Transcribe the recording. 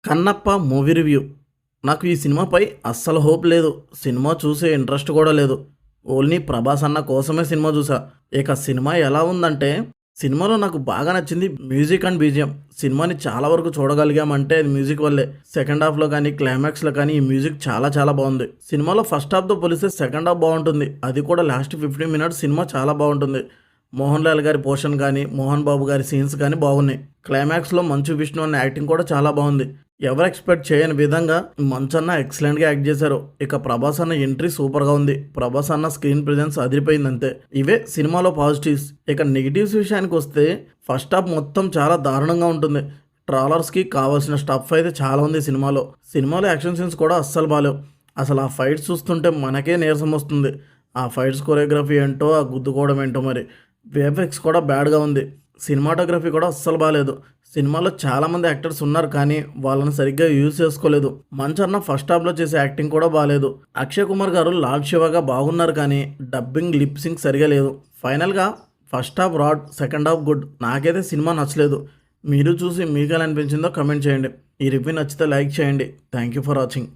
Kannappa movie review. నాకు ఈ సినిమాపై అస్సలు హోప్ లేదు. సినిమా చూసే ఇంట్రెస్ట్ కూడా లేదు. ఓన్లీ ప్రభాస్ అన్న కోసమే సినిమా చూసా. ఇక సినిమా ఎలా ఉందంటే, సినిమాలో నాకు బాగా నచ్చింది మ్యూజిక్ అండ్ బీజిఎం. సినిమాని చాలా వరకు చూడగలిగామంటే అది మ్యూజిక్ వల్లే. సెకండ్ హాఫ్లో కానీ క్లైమాక్స్లో కానీ ఈ మ్యూజిక్ చాలా చాలా బాగుంది. సినిమాలో ఫస్ట్ హాఫ్తో పోలిస్తే సెకండ్ హాఫ్ బాగుంటుంది. అది కూడా లాస్ట్ 15 మినిట్స్ సినిమా చాలా బాగుంటుంది. మోహన్ లాల్ గారి పోర్షన్ కానీ మోహన్ బాబు గారి సీన్స్ కానీ బాగున్నాయి. క్లైమాక్స్లో మంచు విష్ణు అన్న యాక్టింగ్ కూడా చాలా బాగుంది. ఎవరు ఎక్స్పెక్ట్ చేయని విధంగా మంచు అన్న ఎక్సలెంట్గా యాక్ట్ చేశారు. ఇక ప్రభాస్ అన్న ఎంట్రీ సూపర్గా ఉంది. ప్రభాస్ అన్న స్క్రీన్ ప్రెజెన్స్ అదిరిపోయింది అంతే. ఇవే సినిమాలో పాజిటివ్స్. ఇక నెగిటివ్స్ విషయానికి వస్తే ఫస్ట్ హాఫ్ మొత్తం చాలా దారుణంగా ఉంటుంది. ట్రాలర్స్కి కావాల్సిన స్టఫ్ అయితే చాలా ఉంది సినిమాలో యాక్షన్ సీన్స్ కూడా అస్సలు బాలేవు. అసలు ఆ ఫైట్స్ చూస్తుంటే మనకే నీరసం వస్తుంది. ఆ ఫైట్స్ కొరియోగ్రఫీ ఏంటో, ఆ గుద్దుకోవడం ఏంటో మరి. విఎఫ్ఎక్స్ కూడా బ్యాడ్గా ఉంది. సినిమాటోగ్రఫీ కూడా అస్సలు బాగాలేదు. సినిమాలో చాలామంది యాక్టర్స్ ఉన్నారు కానీ వాళ్ళని సరిగ్గా యూజ్ చేసుకోలేదు. మంచు అన్న ఫస్ట్ హాఫ్లో చేసే యాక్టింగ్ కూడా బాగాలేదు. అక్షయ్ కుమార్ గారు లార్డ్ శివగా బాగున్నారు కానీ డబ్బింగ్ లిప్ సింక్ సరిగా లేదు. ఫైనల్గా first half rod, second half good. నాకైతే సినిమా నచ్చలేదు. మీరు చూసి మీకు ఎలా అనిపించిందో కమెంట్ చేయండి. ఈ రివ్యూ నచ్చితే లైక్ చేయండి. Thank you for watching.